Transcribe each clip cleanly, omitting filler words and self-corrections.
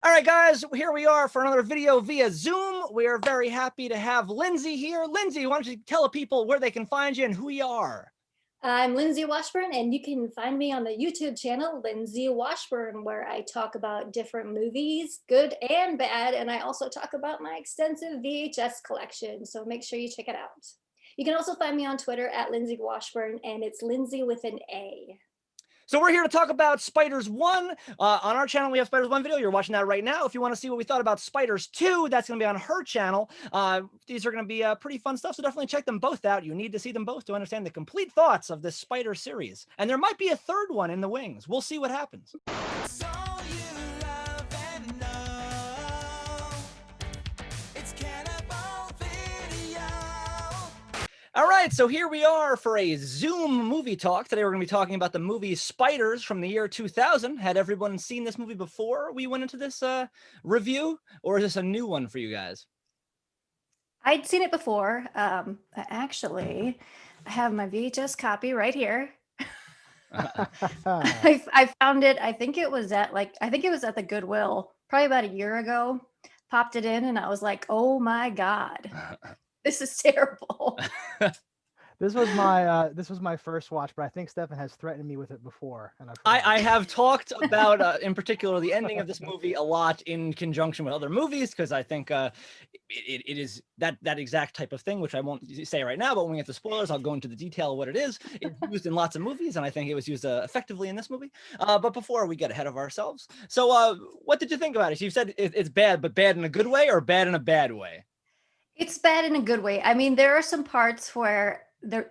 All right, guys, here we are for another video via Zoom. We are very happy to have Lindsay here. Lindsay, why don't you tell people where they can find you and who you are? I'm Lindsay Washburn, and you can find me on the YouTube channel, Lindsay Washburn, where I talk about different movies, good and bad, and I also talk about my extensive VHS collection, so make sure you check it out. You can also find me on Twitter at Lindsay Washburn, and it's Lindsay with an A. So we're here to talk about Spiders 1. On our channel, we have Spiders 1 video. You're watching that right now. If you want to see what we thought about Spiders 2, that's going to be on her channel. These are going to be pretty fun stuff, so definitely check them both out. You need to see them both to understand the complete thoughts of this Spider series. And there might be a third one in the wings. We'll see what happens. All right, so here we are for a Zoom movie talk. Today we're going to be talking about the movie Spiders from the year 2000. Had everyone seen this movie before we went into this review, or is this a new one for you guys? I'd seen it before. Actually, I have my VHS copy right here. I found it. I think it was at the Goodwill probably about a year ago. Popped it in, and I was like, "Oh my god, this is terrible." This was my first watch, but I think Stefan has threatened me with it before, and I have talked about, in particular, the ending of this movie a lot in conjunction with other movies, because I think it is that exact type of thing, which I won't say right now, but when we get to spoilers, I'll go into the detail of what it is. It's used in lots of movies, and I think it was used effectively in this movie. But before we get ahead of ourselves, so what did you think about it? You said it's bad, but bad in a good way or bad in a bad way? It's bad in a good way. I mean, there are some parts where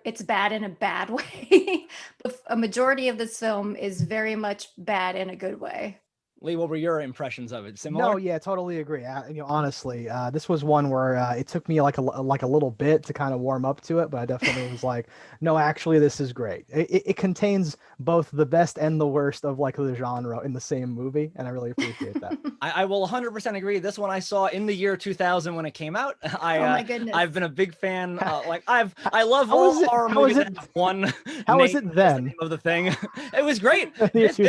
it's bad in a bad way, but a majority of this film is very much bad in a good way. Lee, what were your impressions of it? Similar? No, yeah, totally agree. Honestly, this was one where it took me like a little bit to kind of warm up to it, but I definitely was like, no, actually, this is great. It contains both the best and the worst of like the genre in the same movie, and I really appreciate that. I will 100% agree. This one I saw in the year 2000 when it came out. Oh my goodness! I've been a big fan. I love all horror movies that have one. How was it then? The of the thing, it was great. This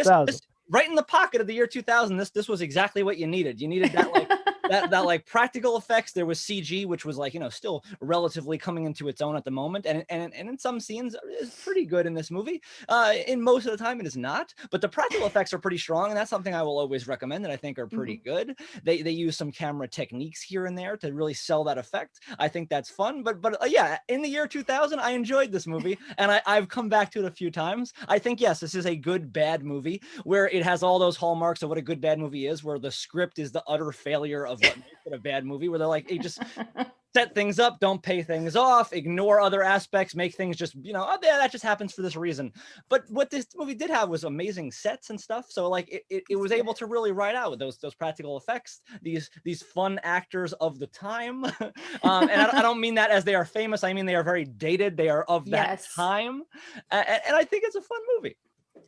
right in the pocket of the year 2000. This was exactly what you needed. You needed that like that like practical effects. There was CG, which was like, still relatively coming into its own at the moment, and in some scenes is pretty good in this movie. In most of the time it is not, but the practical effects are pretty strong, and that's something I will always recommend that I think are pretty good. They use some camera techniques here and there to really sell that effect. I think that's fun, but yeah, in the year 2000 I enjoyed this movie, and I've come back to it a few times. I think, yes, this is a good bad movie where it has all those hallmarks of what a good bad movie is, where the script is the utter failure of what makes it a bad movie, where they're like, hey, just set things up, don't pay things off, ignore other aspects, make things just, oh, yeah, that just happens for this reason. But what this movie did have was amazing sets and stuff. So like it was able to really ride out with those practical effects, these fun actors of the time. And I don't mean that as they are famous. I mean, they are very dated. They are of that time. And I think it's a fun movie.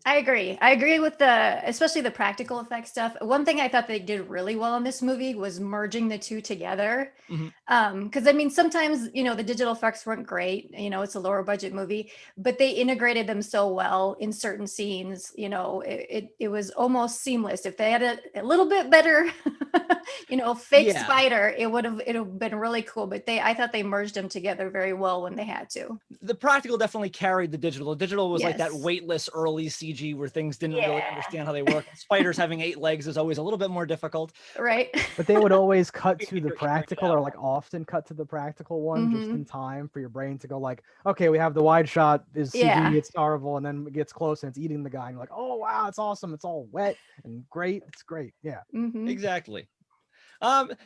I agree. With especially the practical effects stuff. One thing I thought they did really well in this movie was merging the two together. Because I mean, sometimes, the digital effects weren't great. It's a lower budget movie, but they integrated them so well in certain scenes. It was almost seamless. If they had a little bit better, fake spider, it would have been really cool. But I thought they merged them together very well when they had to. The practical definitely carried the digital. The digital was like that weightless early CG where things didn't really understand how they work. Spiders having 8 legs is always a little bit more difficult. Right. But they would always cut to the practical, or like often cut to the practical one just in time for your brain to go like, okay, we have the wide shot is CG, it's horrible, and then it gets close and it's eating the guy, and you're like, oh wow, it's awesome, it's all wet and great, it's great. Yeah. Exactly.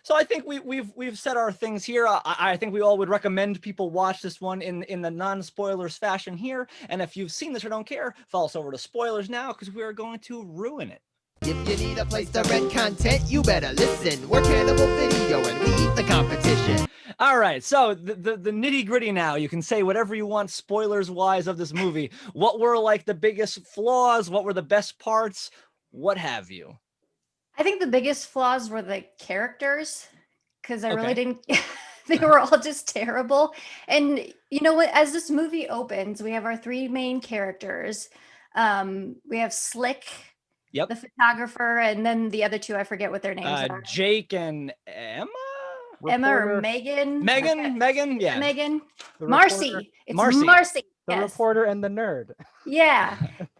So I think we've said our things here. I think we all would recommend people watch this one in the non-spoilers fashion here. And if you've seen this or don't care, follow us over to spoilers now, because we are going to ruin it. If you need a place to rent content, you better listen. We're Cannibal Video and we eat the competition. All right, so the nitty gritty now. You can say whatever you want spoilers wise of this movie. What were like the biggest flaws? What were the best parts? What have you? I think the biggest flaws were the characters, because I really didn't. They were all just terrible. And you know what? As this movie opens, we have our 3 main characters. We have Slick, Yep. The photographer, and then the other two, I forget what their names are. Jake and Emma. Emma or Reporter, Megan? Megan, yeah. Megan. the Marcy. reporter, It's Marcy. Marcy. the Yes. reporter and the nerd. Yeah.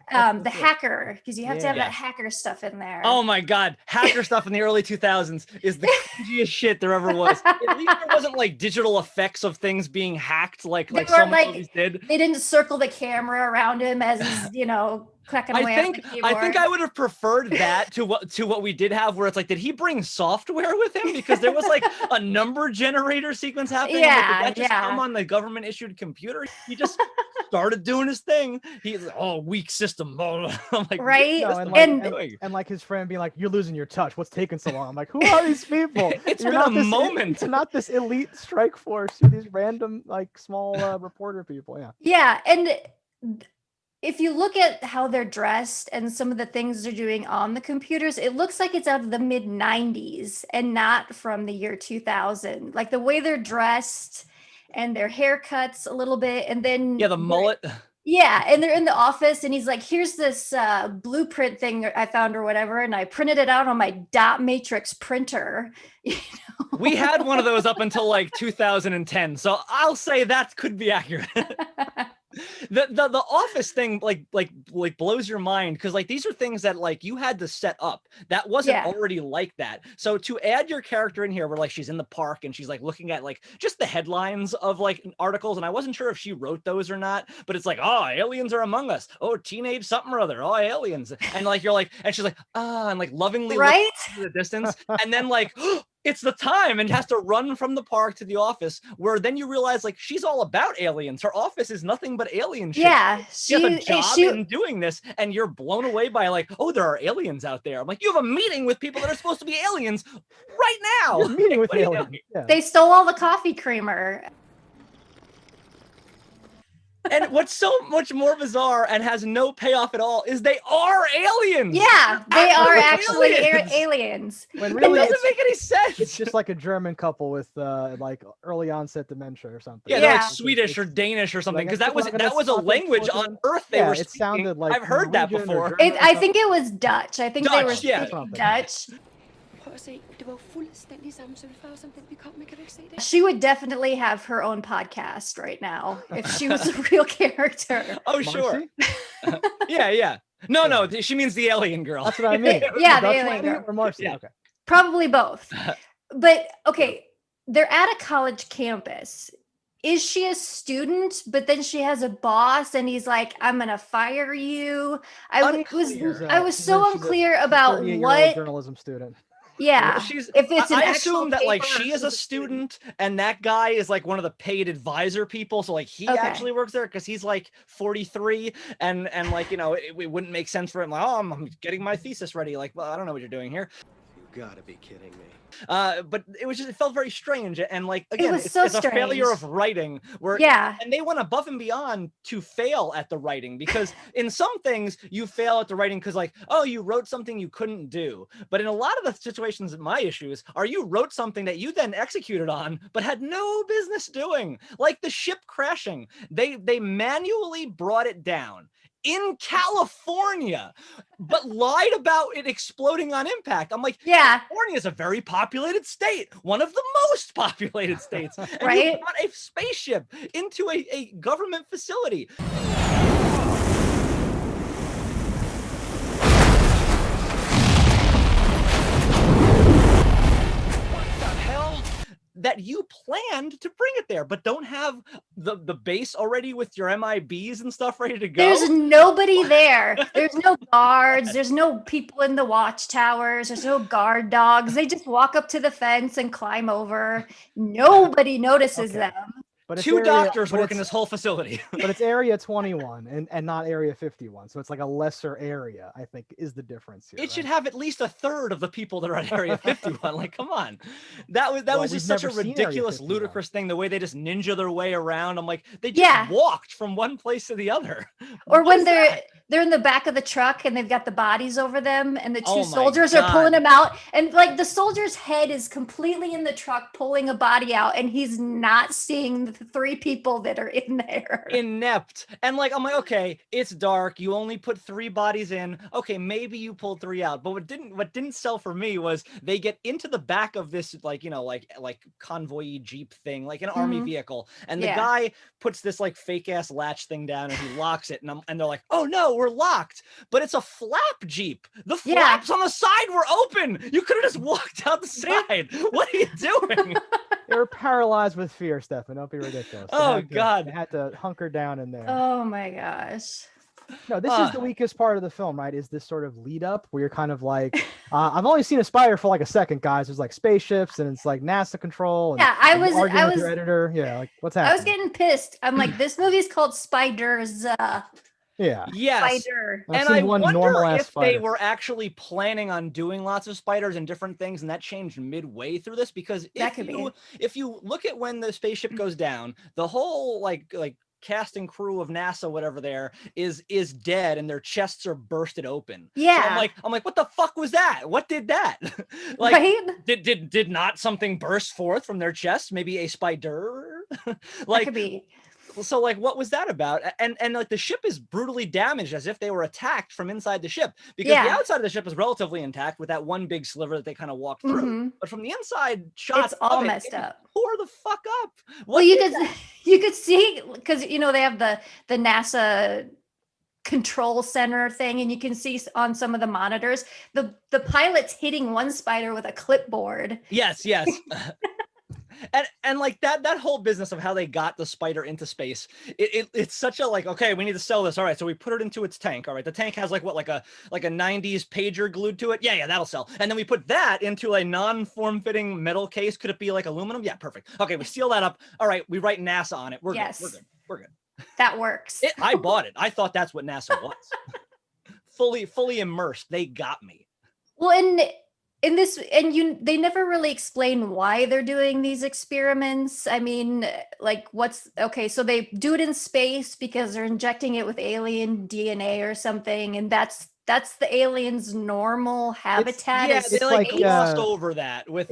The That's it. hacker, because you have to have Yeah. that hacker stuff in there. Oh my God, hacker stuff in the early 2000s is the cringiest shit there ever was. At least there wasn't like digital effects of things being hacked like They so weren't many like- movies did. They didn't circle the camera around him as he's, clacking away on the keyboard. I think I would have preferred that to what we did have, where it's like, did he bring software with him? Because there was like a number generator sequence happening. I'm like, did that just come on the government issued computer? He just started doing his thing. He's like, weak system. I'm like, right? No, what and, are you like, doing? and like his friend being like, "You're losing your touch. What's taking so long?" I'm like, "Who are these people? It's You're been not a this, moment. You're not this elite strike force. You're these random like small reporter people." Yeah. Yeah, and if you look at how they're dressed and some of the things they're doing on the computers, it looks like it's out of the mid 90s and not from the year 2000. Like the way they're dressed and their haircuts a little bit, and then Yeah, the mullet. Yeah, and they're in the office, and he's like, "Here's this blueprint thing I found or whatever, and I printed it out on my dot matrix printer." We had one of those up until like 2010, so I'll say that could be accurate. The office thing like blows your mind, because like these are things that like you had to set up that wasn't already like that. So to add your character in here where like she's in the park and she's like looking at like just the headlines of like articles, and I wasn't sure if she wrote those or not, but it's like, "Oh, aliens are among us. Oh, teenage something or other. Oh, aliens." And like you're like, and she's like, and like lovingly Right? looks into the distance, and then like it's the time, and has to run from the park to the office, where then you realize like she's all about aliens. Her office is nothing but alien shit. Yeah, She has a job in doing this, and you're blown away by like, "Oh, there are aliens out there." I'm like, you have a meeting with people that are supposed to be aliens right now. You're meeting with What are you aliens. doing? Yeah. They stole all the coffee creamer. And what's so much more bizarre and has no payoff at all is they are aliens. Yeah, they are Actually actually aliens. aliens. When It really doesn't it's, make any sense. it's just like a German couple with like early onset dementia or something. Yeah, they're like Yeah. Swedish or Danish or something, Like, because that was a language on Earth they Yeah, were it speaking. sounded like I've heard that Norwegian or before. German or I think it was Dutch. I think they were Dutch, yeah. speaking Dutch. Prøv at se, det var jo fuldstændig samme sølvfarve som den vi kom med, kan du ikke se det? She would definitely have her own podcast right now if she was a real character. Oh, sure. Marcy? Yeah. No, she means the alien girl. That's what I mean. Yeah, the Dutch alien lady girl. or Marcy. Yeah. Okay. Probably both. But okay, they're at a college campus. Is she a student? But then she has a boss, and he's like, "I'm gonna fire you." I was so unclear about 38-year-old what. journalism student. Yeah, if it's an I actual assume that like paper she is a versus student and that guy is like one of the paid advisor people, so like he Okay. actually works there because he's like 43, and like it wouldn't make sense for him like, "Oh, I'm getting my thesis ready." Like, well, I don't know what you're doing here. You gotta be kidding me. But it felt very strange, and like again, was it's so a failure strange. of writing where and they went above and beyond to fail at the writing, because in some things you fail at the writing because like, oh, you wrote something you couldn't do, but in a lot of the situations, my issues are you wrote something that you then executed on but had no business doing, like the ship crashing. They manually brought it down in California, but lied about it exploding on impact. I'm like, Yeah. California is a very populated state, one of the most populated states. And Right? you brought a spaceship into a government facility. What the hell? That you planned to bring it there, but don't have the base already with your MIBs and stuff ready to go. There's nobody there. There's no guards. There's no people in the watchtowers. There's no guard dogs. They just walk up to the fence and climb over. Nobody notices Okay. them. But it's Two doctors but work in it's- this whole facility. But it's area 21 and not area 51. So it's like a lesser area, I think, is the difference here. It should right? have at least a third of the people that are at Area 51. Like, come on. That was Well, just we've such a never seen Area ridiculous, 51. ludicrous thing, the way they just ninja their way around. I'm like, they just Yeah. walked from one place to the other. Or What when is they're that? they're in the back of the truck and they've got the bodies over them, and the two Oh my soldiers are pulling God. them out, and like the soldier's head is completely in the truck pulling a body out, and he's not seeing 3 people that are in there. Inept. And like, I'm like, okay, it's dark. You only put 3 bodies in. Okay, maybe you pulled 3 out. But what didn't sell for me was they get into the back of this, like, you know, like convoy Jeep thing, like an army vehicle. And the guy puts this like fake ass latch thing down and he locks it. And they're like, oh no, we're locked. But it's a flap Jeep. The flaps on the side were open. You could have just walked out the side. What are you doing? They were paralyzed with fear, Stefan. Don't be ridiculous. God. They had to hunker down in there. Oh my gosh. No, this is the weakest part of the film, right? Is this sort of lead up where you're kind of like, I've only seen a spider for like a second, guys. There's like spaceships and it's like NASA control. And I was with your editor. Yeah, like what's happening? I was getting pissed. I'm like, this movie's called Spiders. Yes. Spider. And I wonder if they were actually planning on doing lots of spiders and different things, and that changed midway through this, because if you look at when the spaceship goes down, the whole like cast and crew of NASA, whatever there is dead, and their chests are bursted open. Yeah. So I'm like, what the fuck was that? What did that? Like, right? Did not something burst forth from their chest? Maybe a spider? Like, that could be. So like, what was that about? And like the ship is brutally damaged, as if they were attacked from inside the ship, because the outside of the ship is relatively intact with that one big sliver that they kind of walked through. But from the inside shots, it's all messed up. Tore the fuck up. Well, you could see, because you know they have the NASA control center thing, and you can see on some of the monitors the pilot's hitting one spider with a clipboard. Yes. And like that whole business of how they got the spider into space, it's such a like, okay, we need to sell this. All right, so we put it into its tank. All right, the tank has like what, like a 90s pager glued to it. Yeah, that'll sell. And then we put that into a non-form-fitting metal case. Could it be like aluminum? Yeah, perfect. Okay, we seal that up. All right, we write NASA on it. We're good. That works. I bought it. I thought that's what NASA was. fully immersed. They got me. Well, in this, and they never really explain why they're doing these experiments. I mean, like, so they do it in space because they're injecting it with alien DNA or something, and that's the aliens' normal habitat. They like glossed over that with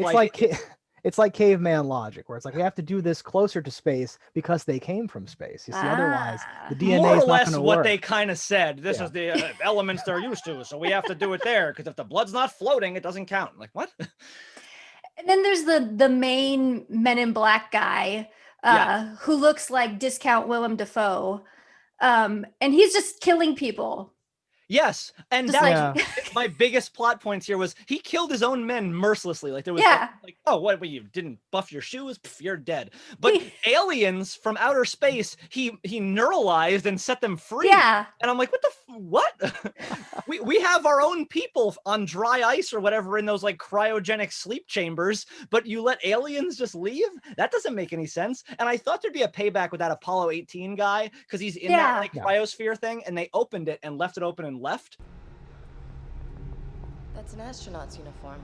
it's like caveman logic, where it's like, we have to do this closer to space because they came from space. You see, otherwise the DNA more or is not less going to what work. they kind of said. This is the elements they're used to, so we have to do it there, because if the blood's not floating, it doesn't count. Like, what? And then there's the main Men in Black guy, who looks like discount Willem Dafoe, and he's just killing people. Yes, and that's my biggest plot points here was he killed his own men mercilessly. Like, there was like, oh, what, you didn't buff your shoes? Pff, you're dead. But aliens from outer space, he neuralized and set them free. Yeah. And I'm like, what? we have our own people on dry ice or whatever in those like cryogenic sleep chambers, but you let aliens just leave? That doesn't make any sense. And I thought there'd be a payback with that Apollo 18 guy, because he's in that like cryosphere thing, and they opened it and left it open and left. That's an astronaut's uniform.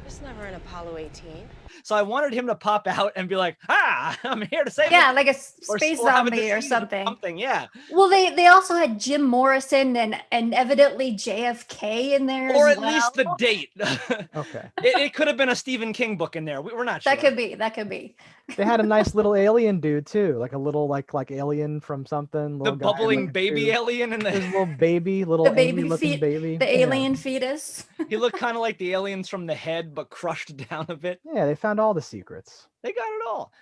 There's never an Apollo 18. So I wanted him to pop out and be like, I'm here to save you. Like a space zombie or something. Yeah. Well, they also had Jim Morrison and evidently JFK in there, or as at least the date. Okay. It could have been a Stephen King book in there. We're not sure. That could be. They had a nice little alien dude too, like a little like alien from something. The bubbling baby alien in the little baby, looking baby. The alien fetus. He looked kind of like the aliens from The Head, but crushed down a bit. Yeah, they found all the secrets. They got it all.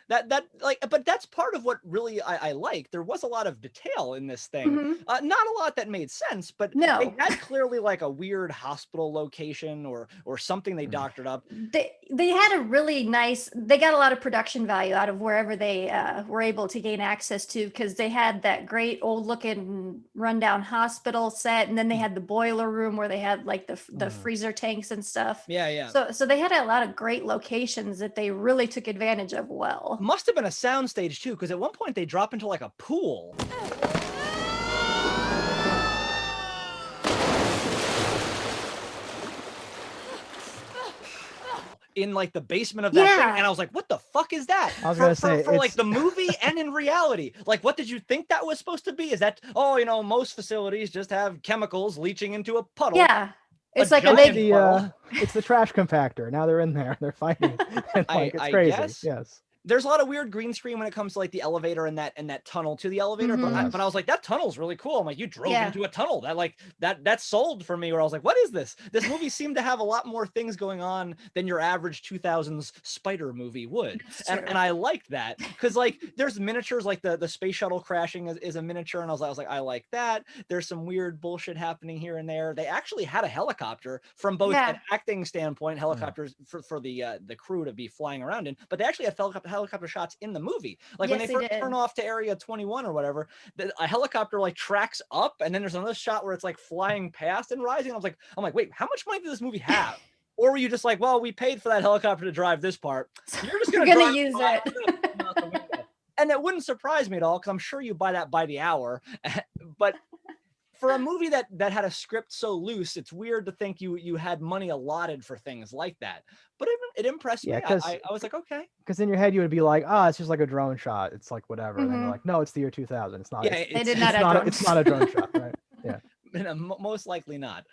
But that's part of what really I like. There was a lot of detail in this thing. Not a lot that made sense, but they had clearly like a weird hospital location or something they doctored up. They had a really nice. They got a lot of production value out of wherever they were able to gain access to, because they had that great old looking rundown hospital set, and then they had the boiler room where they had like the freezer tanks and stuff. Yeah. So they had a lot of great locations that they really took advantage of well. Must have been a soundstage too, because at one point they drop into like a pool. In like the basement of that thing, and I was like, what the fuck is that? I was gonna say, for like the movie and in reality, like, what did you think that was supposed to be? Is that, most facilities just have chemicals leaching into a puddle? Yeah. It's like a giant big. puddle. It's the trash compactor. Now they're in there. They're fighting. And, like, it's I crazy. guess. Yes. There's a lot of weird green screen when it comes to like the elevator and that tunnel to the elevator. Mhm. But I was like, that tunnel's really cool. I'm like, you drove Yeah. into a tunnel. That sold for me. Where I was like, what is this? This movie seemed to have a lot more things going on than your average 2000s spider movie would. That's true. And I liked that because like there's miniatures, like the space shuttle crashing is a miniature, and I was like, I like that. There's some weird bullshit happening here and there. They actually had a helicopter from both Yeah. an acting standpoint, helicopters for the crew to be flying around in, but they actually had helicopter shots in the movie. Like when Yes, they they first did. turn off to Area 21 or whatever, a helicopter like tracks up, and then there's another shot where it's like flying past and rising. I'm like, wait, how much money did this movie have? Or were you just like, well, we paid for that helicopter to drive this part. You're just We're gonna gonna drive use by, it. we're gonna put them out the window. And it wouldn't surprise me at all because I'm sure you buy that by the hour. But for a movie that had a script so loose, it's weird to think you had money allotted for things like that. But it impressed Yeah, me. 'cause- I was like, okay. Because in your head you would be like, oh, it's just like a drone shot. It's like whatever. And then you're Mhm. like, no, it's the year 2000. It's not. Yeah, it's, They did it's not have not. drones. It's not a drone shot, right? Yeah. Most likely not.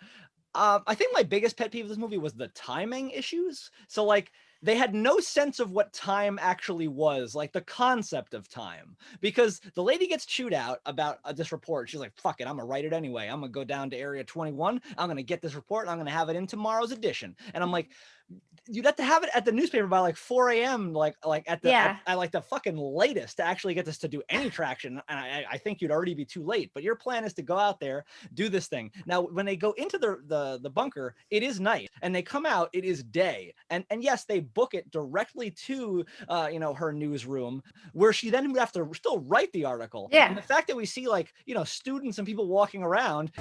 I think my biggest pet peeve of this movie was the timing issues. So like they had no sense of what time actually was, like the concept of time, because the lady gets chewed out about this report. She's like, fuck it, I'm gonna write it anyway. I'm gonna go down to Area 21. I'm gonna get this report. And I'm gonna have it in tomorrow's edition. And I'm like, you'd have to have it at the newspaper by like 4 a.m. like at the Yeah. at like the fucking latest to actually get this to do any traction. And I think you'd already be too late. But your plan is to go out there, do this thing. Now, when they go into the bunker, it is night, and they come out, it is day. And yes, they book it directly to her newsroom, where she then would have to still write the article. Yeah. And the fact that we see like students and people walking around.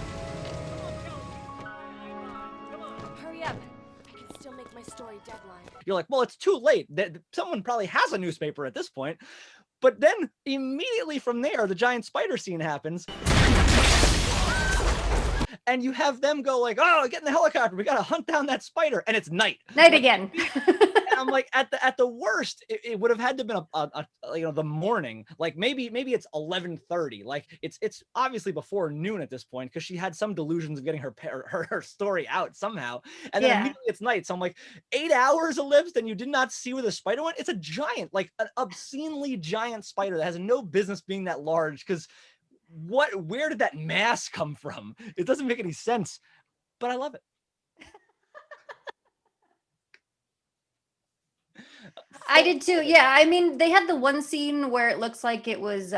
Hurry up. I can still make my story deadline. You're like, well, it's too late. Someone probably has a newspaper at this point. But then immediately from there, the giant spider scene happens. And you have them go like, oh, get in the helicopter. We got to hunt down that spider. And it's night. Night again. And I'm like, at the worst, it would have had to have been the morning. Like maybe it's 11:30. Like it's obviously before noon at this point because she had some delusions of getting her story out somehow. And then Yeah. immediately it's night. So I'm like, 8 hours elapsed and you did not see where the spider went. It's a giant, like an obscenely giant spider that has no business being that large. Because where did that mass come from? It doesn't make any sense, but I love it. I did too. Yeah, I mean, they had the one scene where it looks like it was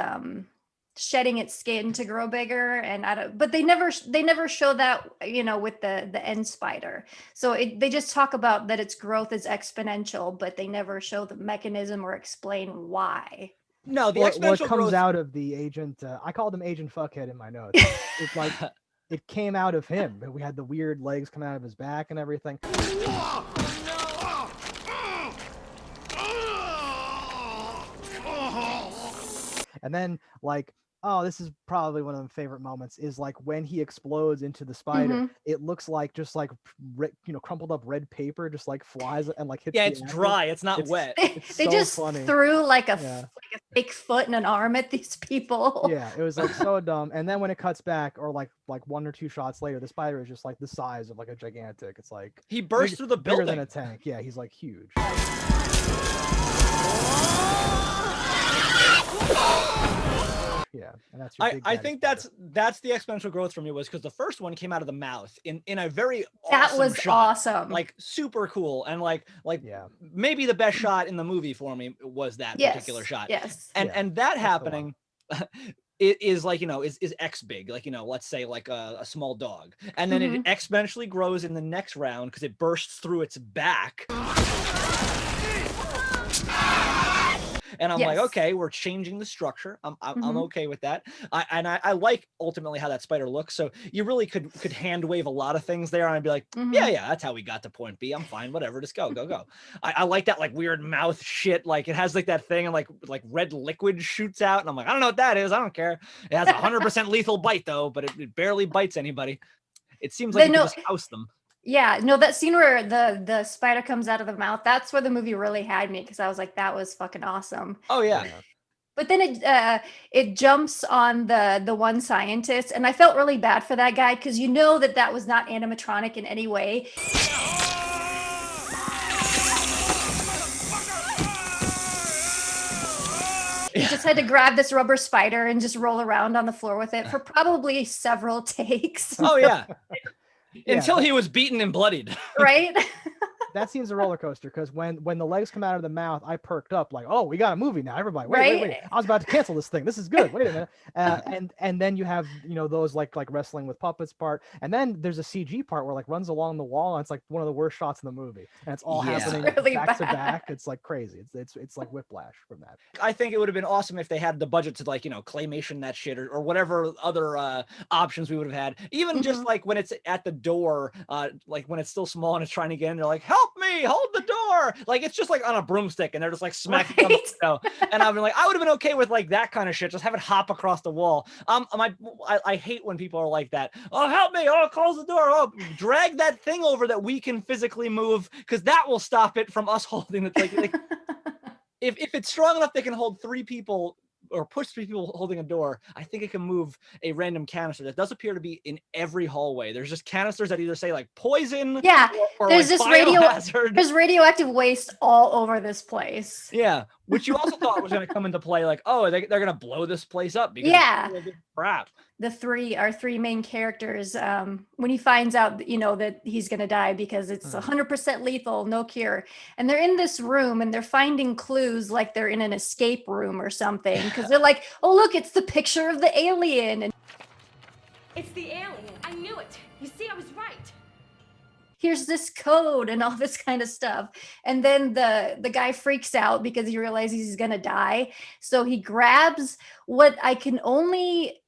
shedding its skin to grow bigger, and but they never show that with the end spider. So they just talk about that its growth is exponential, but they never show the mechanism or explain why. No, the What exponential comes growth. out of the agent? I called him Agent Fuckhead in my notes. It's like it came out of him. We had the weird legs coming out of his back and everything. And then like, oh, this is probably one of my favorite moments is like when he explodes into the spider, Mhm. it looks like just like crumpled up red paper just like flies and like hits Yeah, the it's actor. dry. It's not It's- wet. It's They so just funny. threw like a Yeah. fake foot and an arm at these people. Yeah, it was like so dumb. And then when it cuts back or like one or two shots later, the spider is just like the size of like a gigantic. It's like He burst through the bigger building. than a tank. Yeah, he's like huge. Yeah, and that's your big I daddy think spider. that's the exponential growth for me was because the first one came out of the mouth in a very That awesome was shot. awesome. Like super cool and like Yeah. maybe the best shot in the movie for me was that yes, particular shot. Yes. And Yeah, that that's the one. happening it is like is X big, like let's say like a small dog, and then it exponentially grows in the next round because it bursts through its back. And I'm like, Yes. okay, we're changing the structure. I'm Mhm. okay with that. I like ultimately how that spider looks. So you really could hand wave a lot of things there, and I'd be like, Mhm. yeah, that's how we got to point B. I'm fine, whatever. Just go. I like that like weird mouth shit. Like it has like that thing and like red liquid shoots out, and I'm like, I don't know what that is. I don't care. It has 100% lethal bite though, but it barely bites anybody. It seems like They you know- can just house them. Yeah, no, that scene where the spider comes out of the mouth, that's where the movie really had me because I was like, that was fucking awesome. Oh yeah. But then it jumps on the one scientist, and I felt really bad for that guy because you know that was not animatronic in any way. He just had to grab this rubber spider and just roll around on the floor with it for probably several takes. Oh yeah. Until he was beaten and bloodied. Right? That scene's a roller coaster because when the legs come out of the mouth, I perked up like, oh, we got a movie now. Everybody, wait. I was about to cancel this thing. This is good. Wait a minute. And then you have, those like wrestling with puppets part. And then there's a CG part where like runs along the wall. And it's like one of the worst shots in the movie. And it's all happening really back to bad. back. It's like crazy. It's like whiplash from that. I think it would have been awesome if they had the budget to like, claymation that shit or whatever other options we would have had. Even just like when it's at the door, like when it's still small and it's trying to get in, they're like, help me, hold the door. Like it's just like on a broomstick and they're just like smacking on the window. And I've been like, I would have been okay with like that kind of shit. Just have it hop across the wall. I hate when people are like that. Oh, help me. Oh, close the door. Oh, drag that thing over that we can physically move because that will stop it from us holding it. Like if it's strong enough, they can hold 3 people or push 3 people holding a door. I think it can move a random canister that does appear to be in every hallway. There's just canisters that either say like poison, or there's like this biohazard. There's radioactive waste all over this place. Yeah, which you also thought was going to come into play. Like, oh, they're going to blow this place up because it's crap. Our 3 main characters, when he finds out, that he's going to die because it's 100% lethal, no cure. And they're in this room and they're finding clues like they're in an escape room or something. Because they're like, oh, look, it's the picture of the alien. And It's the alien. I knew it. You see, I was right. here's this code and all this kind of stuff. And then the guy freaks out because he realizes he's going to die. So he grabs what I can only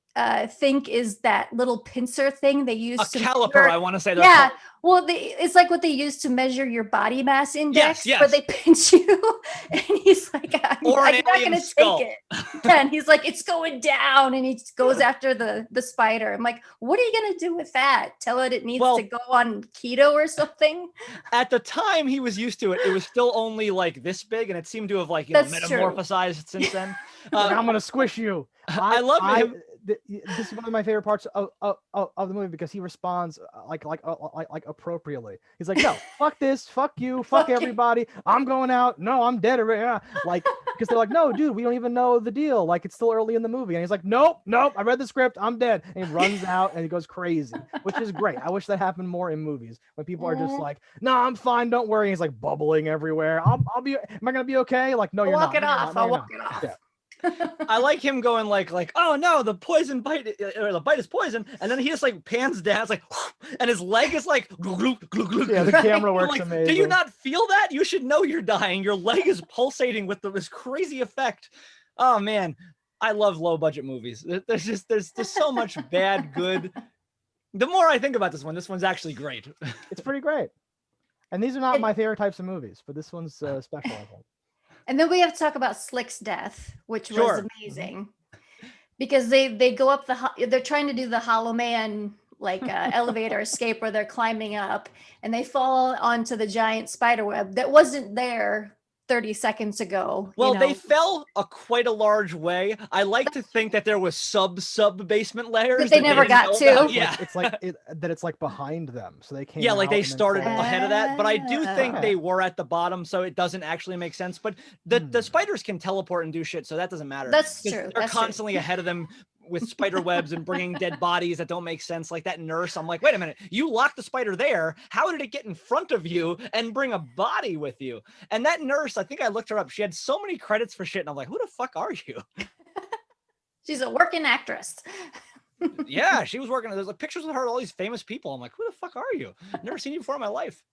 think is that little pincer thing they use a caliper. I want to say that. Yeah, well, it's like what they use to measure your body mass index, yes. but they pinch you, and he's like, I'm not gonna skull. take it. Yeah, and he's like, it's going down, and he goes after the spider. I'm like, what are you gonna do with that? Tell it needs to go on keto or something? At the time he was used to it, it was still only like this big, and it seemed to have like metamorphosized since then. I'm gonna squish you. I love him. This is one of my favorite parts of the movie because he responds like appropriately. He's like, no, fuck this, fuck you, fuck everybody. I'm going out. No, I'm dead already. Yeah. Like, because they're like, no, dude, we don't even know the deal. Like, it's still early in the movie. And he's like, nope, I read the script. I'm dead. And he runs out and he goes crazy, which is great. I wish that happened more in movies when people are just like, no, I'm fine. Don't worry. And he's like bubbling everywhere. Am I going to be okay? Like, no, you're not. I'll walk it off. Yeah. I like him going like, oh no, the poison bite or the bite is poison, and then he just like pans down, it's like, and his leg is like, yeah, the camera works like, amazing. Do you not feel that? You should know you're dying. Your leg is pulsating with this crazy effect. Oh man, I love low budget movies. There's just so much bad good. The more I think about this one's actually great. It's pretty great, and these are not my favorite types of movies, but this one's special, I think. And then we have to talk about Slick's death, which was amazing, because they go up they're trying to do the Hollow Man elevator escape where they're climbing up, and they fall onto the giant spider web that wasn't there 30 seconds ago. Well, they fell quite a large way. I like to think that there was sub basement layers that they never got to. Yeah, it's like behind them, so they came. Yeah, like they started ahead of that. But I do think Okay. they were at the bottom, so it doesn't actually make sense. But the spiders can teleport and do shit, so that doesn't matter. That's 'Cause true. They're constantly ahead of them with spider webs and bringing dead bodies that don't make sense, like that nurse. I'm like, wait a minute, you locked the spider there. How did it get in front of you and bring a body with you? And that nurse, I think I looked her up. She had so many credits for shit, and I'm like, who the fuck are you? She's a working actress. Yeah, she was working. There's like pictures of her, all these famous people. I'm like, who the fuck are you? Never seen you before in my life.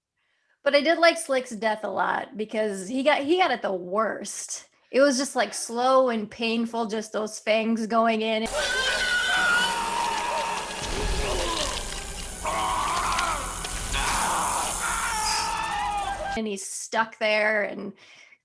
But I did like Slick's death a lot because he got it the worst. It was just like slow and painful, just those fangs going in. And he's stuck there, and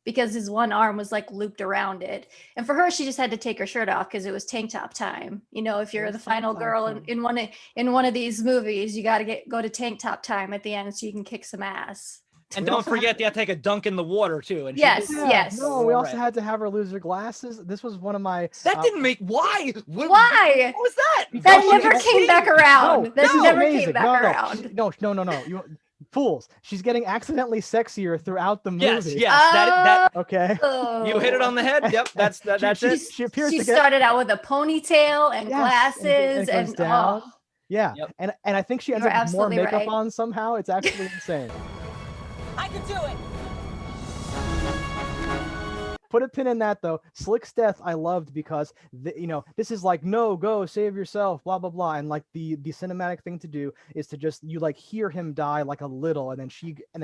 because his one arm was like looped around it. And for her, she just had to take her shirt off because it was tank top time. If you're the final girl in one of these movies, you got to go to tank top time at the end so you can kick some ass. And We don't also forget, you have to take a dunk in the water too. And she Yes, did- yes. No, we also Right. had to have her lose her glasses. This was one of my. That didn't make why? Why? What was that? That she never had came seen. back around. No, That this is never amazing. came back No. around. No. You fools. She's getting accidentally sexier throughout the movie. Yes. That Okay. you hit it on the head. Yep, that's it. She appears She to get. started out with a ponytail and Yes, glasses it goes and down. oh, Yeah, Yep. and I think she ends You're up with more absolutely makeup right. on somehow. It's actually insane. I can do it. Put a pin in that though. Slick's death I loved because this is like, no, go save yourself, blah blah blah, and like the cinematic thing to do is to just you like hear him die like a little, and then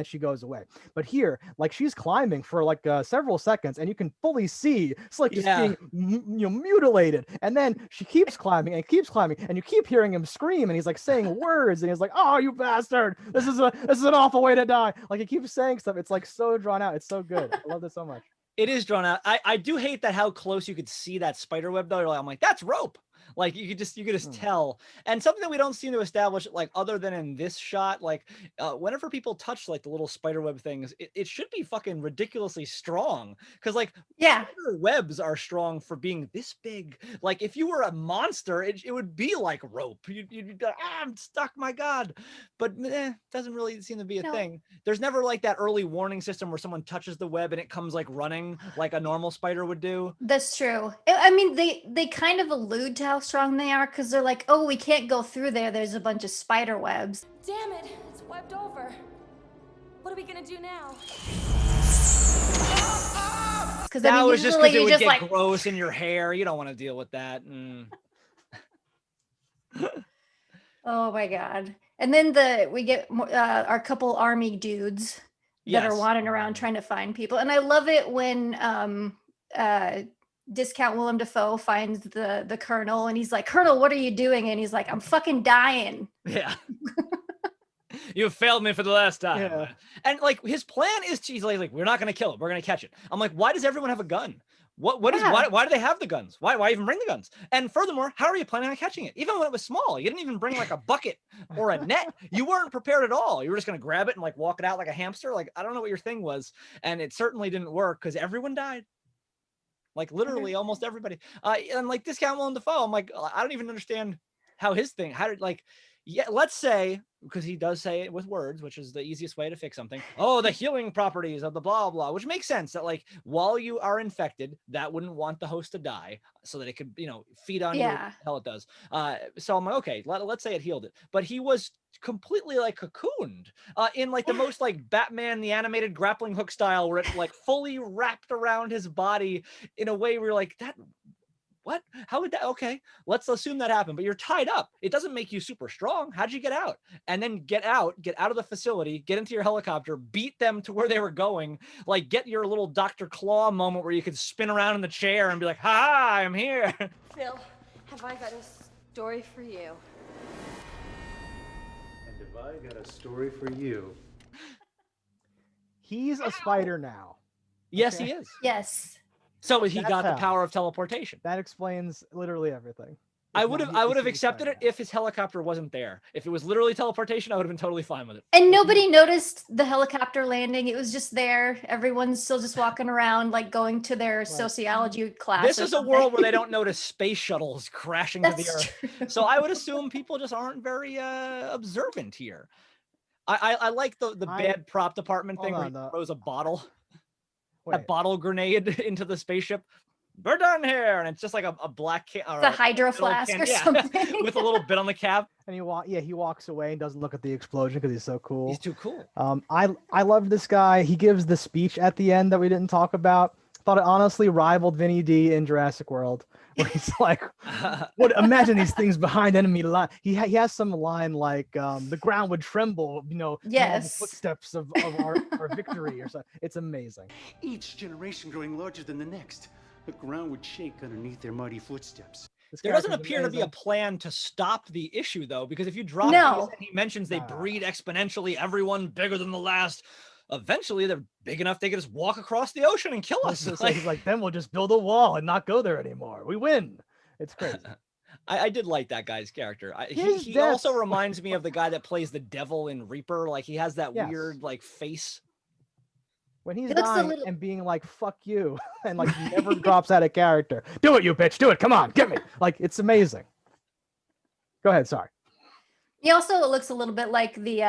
she goes away. But here, like she's climbing for like several seconds, and you can fully see Slick just being mutilated, and then she keeps climbing and keeps climbing, and you keep hearing him scream, and he's like saying words, and he's like, "Oh, you bastard! This is an awful way to die." Like he keeps saying stuff. It's like so drawn out. It's so good. I love this so much. It is drawn out. I do hate that how close you could see that spider web though. I'm like, that's rope. Like you could just tell. And something that we don't seem to establish, like other than in this shot, like whenever people touch like the little spider web things, it should be fucking ridiculously strong. Cause like spider webs are strong for being this big. Like if you were a monster, it would be like rope. You'd go, I'm stuck, my God. But doesn't really seem to be a thing. There's never like that early warning system where someone touches the web and it comes like running like a normal spider would do. That's true. I mean, they kind of allude to how strong they are because they're like, oh, we can't go through there. There's a bunch of spider webs. Damn it, it's webbed over. What are we gonna do now? Because That was just because it would just get like gross in your hair. You don't want to deal with that. oh my God. And then we get our couple army dudes that are wandering around trying to find people. And I love it when Discount Willem Dafoe finds the Colonel and he's like, Colonel, what are you doing? And he's like, I'm fucking dying. Yeah. You failed me for the last time. Yeah. And like his plan is he's like, we're not gonna kill it, we're gonna catch it. I'm like, why does everyone have a gun? Why do they have the guns? Why even bring the guns? And furthermore, how are you planning on catching it? Even when it was small, you didn't even bring like a bucket or a net. You weren't prepared at all. You were just gonna grab it and like walk it out like a hamster. Like I don't know what your thing was, and it certainly didn't work because everyone died. Like literally almost everybody. And like Discount Willem Dafoe, I'm like, I don't even understand how his thing. How did like, yeah, let's say, because he does say it with words, which is the easiest way to fix something. Oh, the healing properties of the blah blah, which makes sense that like while you are infected, that wouldn't want the host to die, so that it could feed on you. Hell, it does. So I'm like, okay, let's say it healed it, but he was completely like cocooned in like the most like Batman the animated grappling hook style, where it like fully wrapped around his body in a way where you're like that. What? How would that? Okay, let's assume that happened, but you're tied up. It doesn't make you super strong. How'd you get out? And then get out of the facility, get into your helicopter, beat them to where they were going, like get your little Dr. Claw moment where you could spin around in the chair and be like, ha, I'm here. Phil, have I got a story for you? And have I got a story for you? He's a spider now. Yes, he is. Yes. So he That's got the how. power of teleportation. That explains literally everything. I would have accepted it if his helicopter wasn't there. If it was literally teleportation, I would have been totally fine with it. And nobody noticed the helicopter landing. It was just there. Everyone's still just walking around, like going to their sociology class. This is a world where they don't notice space shuttles crashing to the earth. True. So I would assume people just aren't very observant here. I like the bad prop department thing where he throws a bottle, a bottle grenade into the spaceship. We're done here, and it's just like a black can, or the hydro flask or something with a little bit on the cap. And he walks away and doesn't look at the explosion because he's so cool. He's too cool. I love this guy. He gives the speech at the end that we didn't talk about. Thought it honestly rivaled Vinny D in Jurassic World, where he's like, "What? Imagine these things behind enemy line." He has some line like, "The ground would tremble," Yes. the footsteps of our victory or something. It's amazing. Each generation growing larger than the next. The ground would shake underneath their mighty footsteps. There doesn't appear to be a plan to stop the issue, though, because if you drop these and he mentions they breed exponentially, everyone bigger than the last, eventually they're big enough they can just walk across the ocean and kill us. So he's like, then we'll just build a wall and not go there anymore. We win. It's crazy. I did like that guy's character. He also reminds me of the guy that plays the devil in Reaper. Like he has that weird like face When he's It looks a dying little- and being like, fuck you, and like never drops out of character. Do it, you bitch. Do it. Come on, get me. Like, it's amazing. Go ahead. Sorry. He also looks a little bit like the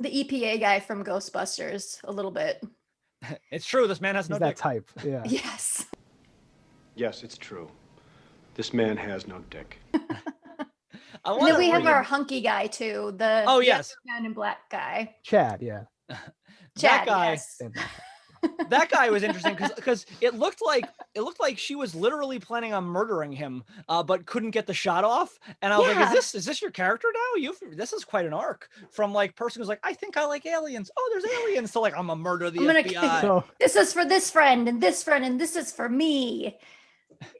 EPA guy from Ghostbusters, a little bit. It's true. This man has He's no that dick. type. Yeah. Yes. Yes, it's true. This man has no dick. I And wanna then we have read- our hunky guy too. The Oh, the yes. other man in black guy. Chad. Yeah. Chad, guy- yes. that guy was interesting because it looked like she was literally planning on murdering him, but couldn't get the shot off. And I was Yeah. like, is this your character now? This is quite an arc from like person who's like, I think I like aliens. Oh, there's aliens. So like, I'm gonna murder the I'm gonna FBI. So This is for this friend and this friend and this is for me.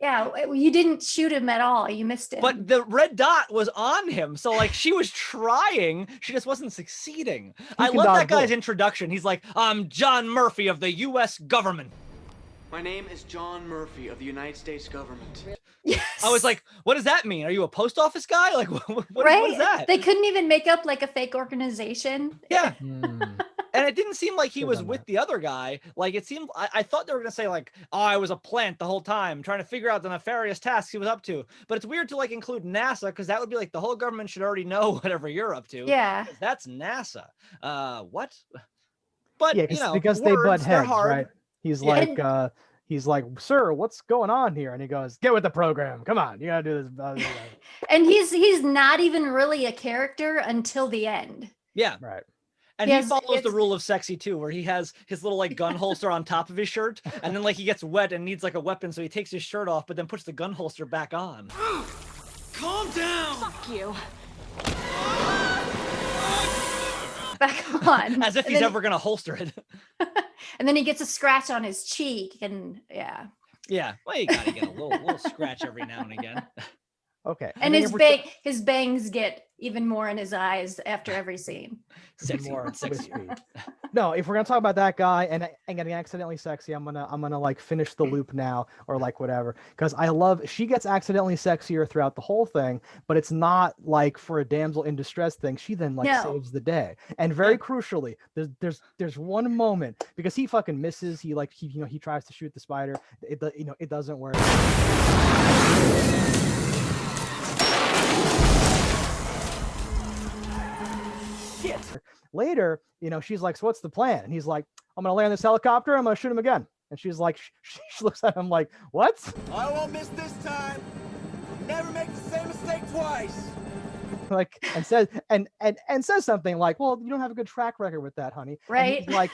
Yeah, you didn't shoot him at all. You missed him. But the red dot was on him. So like she was trying, she just wasn't succeeding. I can love dodge that guy's bullets. introduction. He's like, I'm John Murphy of the US government. My name is John Murphy of the United States government. Yes. I was like, what does that mean? Are you a post office guy? Like, what right? is that? They couldn't even make up like a fake organization. Yeah. hmm. And it didn't seem like he Should've was done with that. the other guy. Like it seemed, I thought they were gonna say like, oh, I was a plant the whole time, trying to figure out the nefarious tasks he was up to. But it's weird to like include NASA because that would be like the whole government should already know whatever you're up to. Yeah. 'Cause that's NASA. What? But Yeah, you know, because they butt words, they're heads, hard. right? He's Yeah. like, sir, what's going on here? And he goes, get with the program. Come on, you gotta do this. And he's not even really a character until the end. Yeah. Right. And Yes, he follows the it's- rule of sexy too, where he has his little like gun holster on top of his shirt, and then like he gets wet and needs like a weapon, so he takes his shirt off, but then puts the gun holster back on. Calm down! Fuck you. Back on. As if And he's then- ever gonna holster it. And then he gets a scratch on his cheek, and yeah. Yeah, well, you gotta get a little scratch every now and again. Okay. And then his if we're his bangs get even more in his eyes after every scene. Sexy, more sexy. wispy. No, if we're gonna talk about that guy and getting accidentally sexy, I'm gonna like finish the loop now or like whatever, because I love she gets accidentally sexier throughout the whole thing, but it's not like for a damsel in distress thing. She then like No. saves the day, and very crucially, there's one moment because he fucking misses. He tries to shoot the spider. It doesn't work. Later, she's like, so what's the plan? And he's like, I'm gonna land this helicopter, I'm gonna shoot him again. And she's like, she looks at him like, what? I won't miss this time. Never make the same mistake twice. Like, and says and says something like, well, you don't have a good track record with that, honey. And Right. he's like,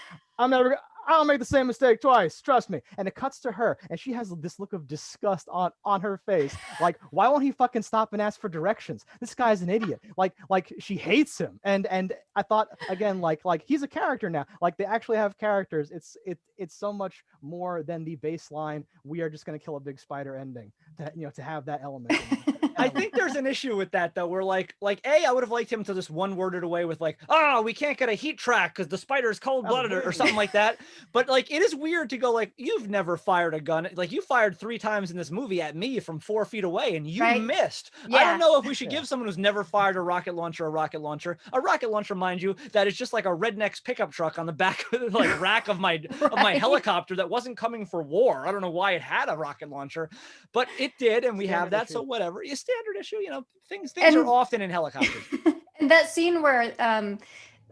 I'll make the same mistake twice, trust me. And it cuts to her, and she has this look of disgust on her face. Like, why won't he fucking stop and ask for directions? This guy's an idiot. Like she hates him. And I thought again, like he's a character now. Like they actually have characters. It's so much more than the baseline. We are just gonna kill a big spider ending. To have that element. I think there's an issue with that though. Where like I would have liked him to just one word it away with like, oh, we can't get a heat track because the spider is cold blooded or something like that. But like it is weird to go like, you've never fired a gun. Like you fired 3 times in this movie at me from 4 feet away and you Right. missed. I Yeah. don't know if we should give someone who's never fired a rocket launcher, a rocket launcher, mind you, that is just like a redneck's pickup truck on the back of the like rack of my Right. helicopter that wasn't coming for war. I don't know why it had a rocket launcher, but it did, and we have Standard that. So issue. whatever, a standard issue. Things And- are often in helicopters. And that scene where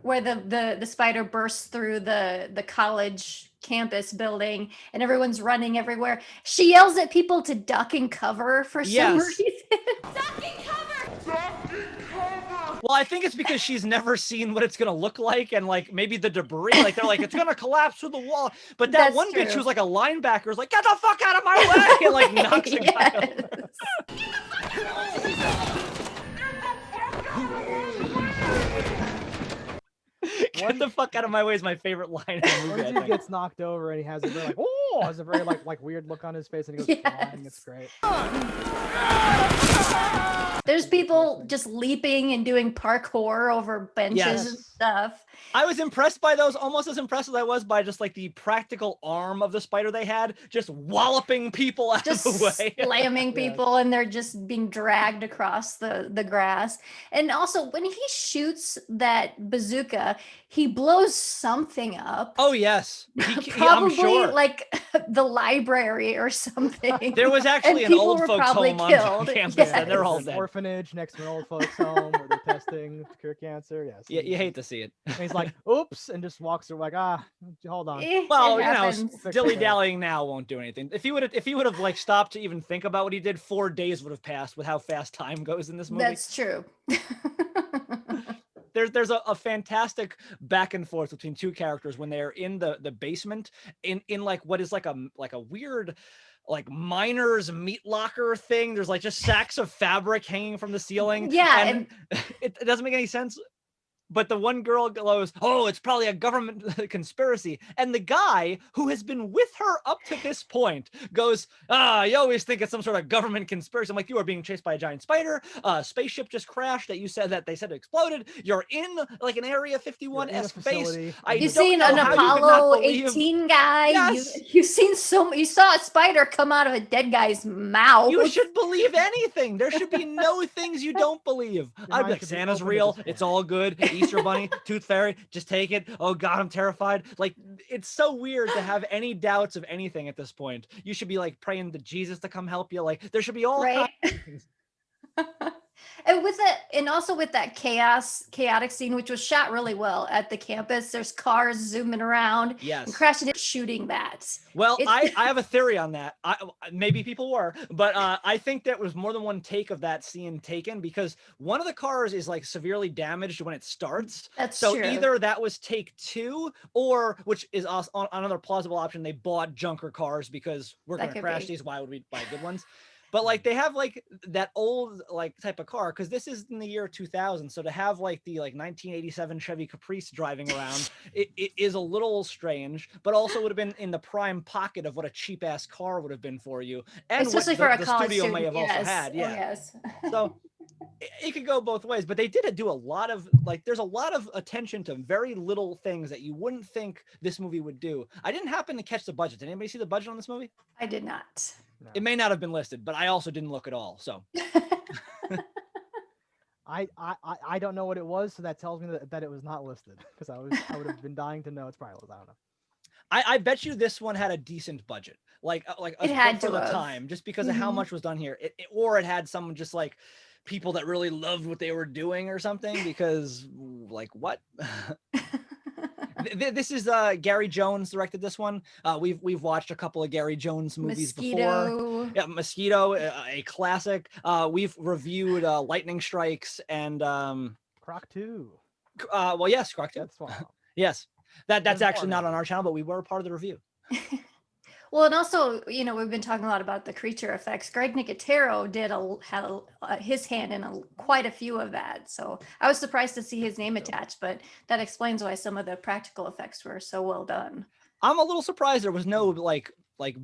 the spider bursts through the college campus building and everyone's running everywhere. She yells at people to duck and cover for some Yes. reason. Well, I think it's because she's never seen what it's gonna look like, and like maybe the debris. Like they're like, it's gonna collapse through the wall. But that That's one bitch true. who's like a linebacker is like, get the fuck out of my way, and like knocks a guy over. Yes. Get the fuck out of my way is my favorite line in the movie. When I he think. gets knocked over and he has it, they're like, oh, oh, has a very like weird look on his face, and he goes flying. It's great. There's people just leaping and doing parkour over benches and stuff. I was impressed by those, almost as impressed as I was by just like the practical arm of the spider they had, just walloping people out of the way. Slamming people, and they're just being dragged across the grass. And also, when he shoots that bazooka, he blows something up. Oh, yes. Probably I'm sure. like the library or something. There was actually an old folks home on campus. Yes. They're all an dead. orphanage next to an old folks home where they're testing to cure cancer. Yes. Yeah, you hate to see it. And he's like, oops, and just walks through like, hold on. Well, you know, dilly-dallying now won't do anything. If he would have like stopped to even think about what he did, 4 days would have passed with how fast time goes in this movie. That's true. There's a fantastic back and forth between two characters when they're in the basement in like what is like a weird like miner's meat locker thing. There's like just sacks of fabric hanging from the ceiling. Yeah, and it doesn't make any sense. But the one girl goes, oh, it's probably a government conspiracy. And the guy who has been with her up to this point goes, you always think it's some sort of government conspiracy. I'm like, you are being chased by a giant spider. Spaceship just crashed that they said it exploded. You're in like an Area 51-esque base. You've seen an Apollo 18 guy. Yes. You saw a spider come out of a dead guy's mouth. You should believe anything. There should be no things you don't believe. I'd be like, Santa's real. It's all good. Easter Bunny, Tooth Fairy, just take it. Oh God, I'm terrified. Like, it's so weird to have any doubts of anything at this point. You should be like praying to Jesus to come help you. Like, there should be all kinds of things. And also with that chaotic scene, which was shot really well at the campus. There's cars zooming around, and crashing and shooting that. Well, I have a theory on that. Maybe people were, but I think there was more than one take of that scene taken, because one of the cars is like severely damaged when it starts. That's so true. Either that was take 2, or which is another plausible option, they bought junker cars because we're going to crash these. Why would we buy good ones? But like they have like that old like type of car, because this is in the year 2000. So to have like the like 1987 Chevy Caprice driving around, it is a little strange, but also would have been in the prime pocket of what a cheap ass car would have been for you, and especially what for the a college studio student. may have also had. Yeah. Oh, yes. So it could go both ways, but they did do a lot of like, there's a lot of attention to very little things that you wouldn't think this movie would do. I didn't happen to catch the budget. Did anybody see the budget on this movie? I did not. No. It may not have been listed, but I also didn't look at all. So I don't know what it was, so that tells me that it was not listed, because I would have been dying to know. It's probably, I don't know. I bet you this one had a decent budget, like it had for to the have. time, just because of how much was done here. Or it had someone just like people that really loved what they were doing or something, because like what? This is Gary Jones directed this one. We've watched a couple of Gary Jones movies before. Yeah, Mosquito, a classic. We've reviewed Lightning Strikes and Croc 2. Well, yes, Croc 2. That's one. Yes, that's actually not on our channel, but we were part of the review. Well, and also, you know, we've been talking a lot about the creature effects. Greg Nicotero had his hand in quite a few of that. So I was surprised to see his name attached, but that explains why some of the practical effects were so well done. I'm a little surprised there was no like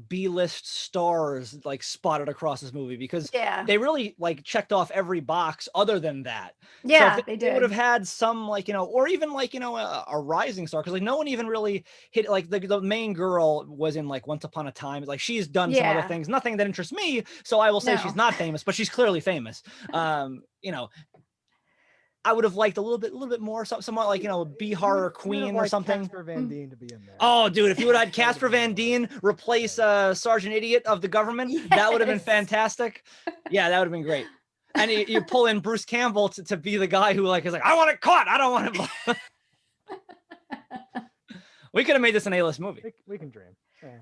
B-list stars like spotted across this movie, because they really like checked off every box other than that. Yeah, so they did. They would have had some like, you know, or even like, you know, a rising star, because like no one even really hit, like the main girl was in like Once Upon a Time. Like she's done some other things, nothing that interests me. So I will say she's not famous, but she's clearly famous. You know, I would have liked a little bit more, somewhat like, you know, B horror queen or something. Casper Van Dien to be in there. Oh, dude, if you would have had Casper Van Dien replace Sergeant Idiot of the government, that would have been fantastic. Yeah, that would have been great. And you pull in Bruce Campbell to be the guy who like is like, I want it caught. I don't want it. We could have made this an A-list movie. We can dream. Yeah.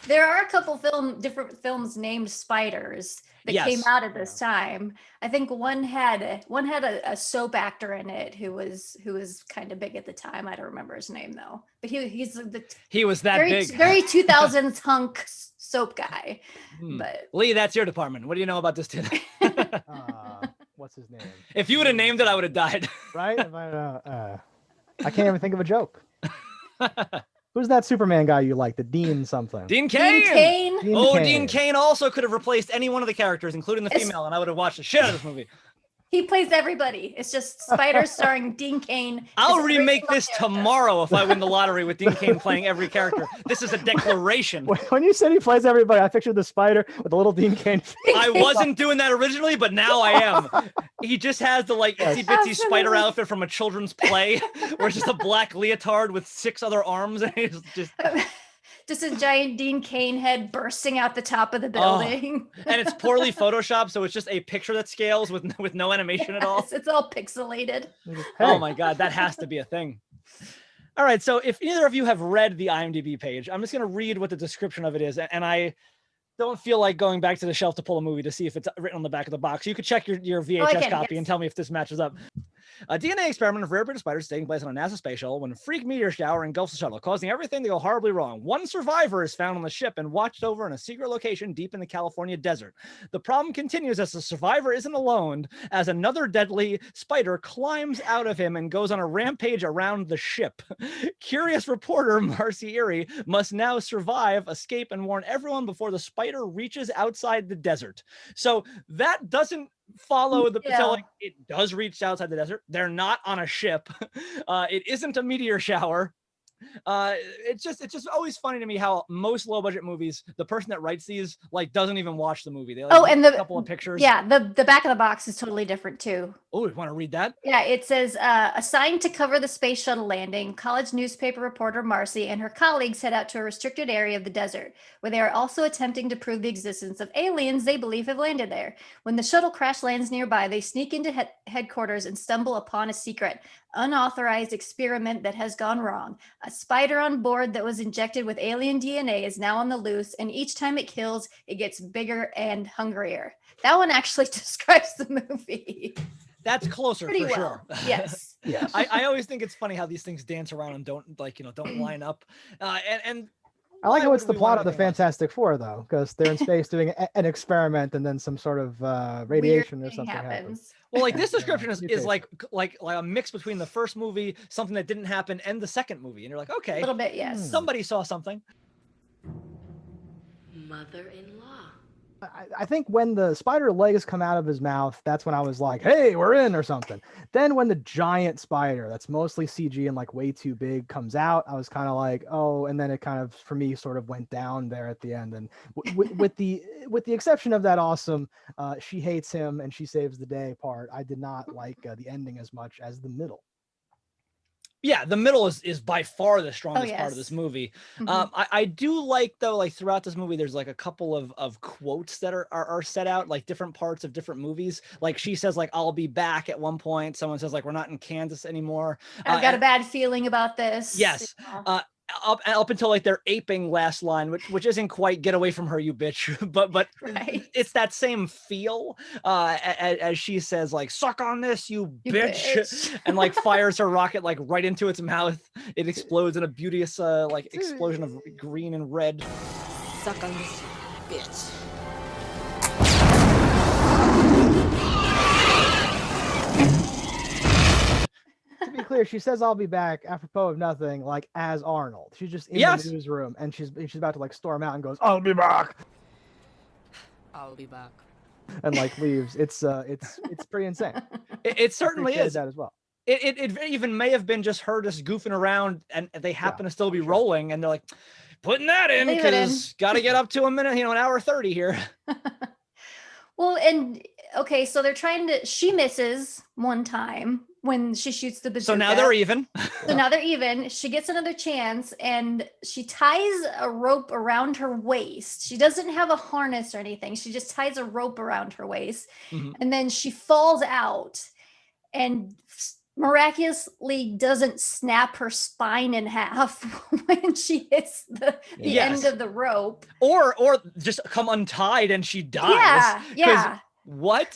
There are a couple different films named Spiders that came out at this time. I think one had a soap actor in it who was kind of big at the time. I don't remember his name though, but he was that big, very 2000s hunk soap guy. But Lee, that's your department. What do you know about this dude? What's his name? If you would have named it, I would have died. Right? I can't even think of a joke. Who's that Superman guy you like? The Dean something. Dean Cain. Dean Dean Cain also could have replaced any one of the characters, including the female, and I would have watched the shit out of this movie. He plays everybody. It's just Spider starring Dean Cain. I'll remake this tomorrow if I win the lottery with Dean Cain playing every character. This is a declaration. When you said he plays everybody, I pictured the Spider with the little Dean Cain face. I wasn't doing that originally, but now I am. He just has the like itsy bitsy spider outfit from a children's play, where it's just a black leotard with 6 other arms, and he's just a giant Dean Cain head bursting out the top of the building. And it's poorly photoshopped, so it's just a picture that scales with no animation at all. It's all pixelated. Hey. Oh my God, that has to be a thing. All right, so if either of you have read the IMDb page, I'm just going to read what the description of it is, and I don't feel like going back to the shelf to pull a movie to see if it's written on the back of the box. You could check your VHS copy and tell me if this matches up. A DNA experiment of rare British spiders is taking place on a NASA space shuttle when a freak meteor shower engulfs the shuttle, causing everything to go horribly wrong. One survivor is found on the ship and watched over in a secret location deep in the California desert. The problem continues as the survivor isn't alone, as another deadly spider climbs out of him and goes on a rampage around the ship. Curious reporter Marcy Erie must now survive, escape, and warn everyone before the spider reaches outside the desert. So that doesn't follow the so like it does reach outside the desert. They're not on a ship. It isn't a meteor shower. It's just always funny to me how most low budget movies, the person that writes these like doesn't even watch the movie. They like, and a couple of pictures. Yeah, the back of the box is totally different too. Oh, you want to read that? Yeah, it says assigned to cover the space shuttle landing, college newspaper reporter Marcy and her colleagues head out to a restricted area of the desert where they are also attempting to prove the existence of aliens they believe have landed there. When the shuttle crash lands nearby, they sneak into headquarters and stumble upon a secret, unauthorized experiment that has gone wrong. A spider on board that was injected with alien DNA is now on the loose, and each time it kills, it gets bigger and hungrier. That one actually describes the movie. That's closer Pretty for well. sure. Yes. Yes. I always think it's funny how these things dance around and don't line up. And I like why how it's would the we plot want of the anything else? Fantastic Four, though, because they're in space doing an experiment, and then some sort of radiation or something happens. Well, like this description is mutation. like a mix between the first movie, something that didn't happen, and the second movie, and you're like, okay, A little bit, yes. somebody saw something. Mother-in-law. I think when the spider legs come out of his mouth, that's when I was like, hey, we're in or something. Then when the giant spider that's mostly CG and like way too big comes out, I was kind of like, oh, and then it kind of, for me, sort of went down there at the end. And with the exception of that awesome, she hates him and she saves the day part, I did not like the ending as much as the middle. Yeah, the middle is by far the strongest part of yes. this movie. Mhm. I do like, though, like throughout this movie, there's like a couple of quotes that are set out, like different parts of different movies. Like she says, like, I'll be back at one point. Someone says, like, we're not in Kansas anymore. I've got a bad feeling about this. Yes. Up until like their aping last line, which isn't quite "get away from her, you bitch," but Right. it's that same feel as she says, like, "Suck on this, you bitch," and like fires her rocket like right into its mouth. It explodes in a beauteous like explosion of green and red. Suck on this, bitch. To be clear, she says I'll be back apropos of nothing, like as Arnold. She's just in Yes. the newsroom and she's about to like storm out and goes, I'll be back, I'll be back. and like leaves. It's pretty insane. It certainly Appreciated is. that as well. It even may have been just her just goofing around, and they happen to still be rolling, and they're like, putting that in Leave it in. because got to get up to a minute, an hour 30 here. Well, and okay, so they're trying to, she misses one time when she shoots the bazooka. So now they're even. So now they're even. She gets another chance and she ties a rope around her waist. She doesn't have a harness or anything. She just ties a rope around her waist. Mhm. And then she falls out and miraculously doesn't snap her spine in half when she hits the Yes. end of the rope. Or just come untied and she dies. Yeah, 'Cause yeah. What?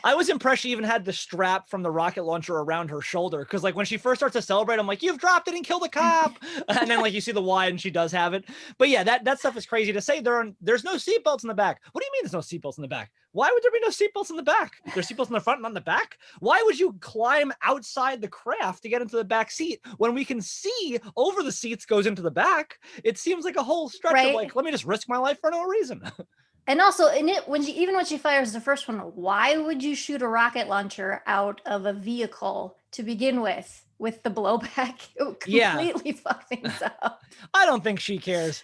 I was impressed she even had the strap from the rocket launcher around her shoulder, because like when she first starts to celebrate, I'm like, you've dropped it and killed a cop. And then like you see the Y and she does have it. But yeah, that stuff is crazy to say. There's no seatbelts in the back. What do you mean there's no seatbelts in the back? Why would there be no seatbelts in the back? There's seatbelts in the front, not in the back. Why would you climb outside the craft to get into the back seat when we can see over the seats goes into the back? It seems like a whole stretch of like, let me just risk my life for no reason. And also in it, when she fires the first one, why would you shoot a rocket launcher out of a vehicle to begin with the blowback? It would completely fuck things up. I don't think she cares.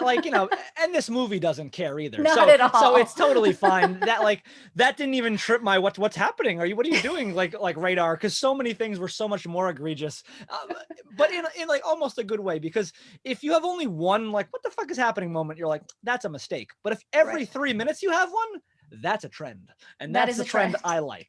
Like, you know, and this movie doesn't care either. Not at all. So it's totally fine. That didn't even trip my what's happening? What are you doing? Like radar, because so many things were so much more egregious. But in like almost a good way, because if you have only one like what the fuck is happening moment, you're like, that's a mistake. But if every 3 minutes you have one, that's a trend. And that's the trend I like.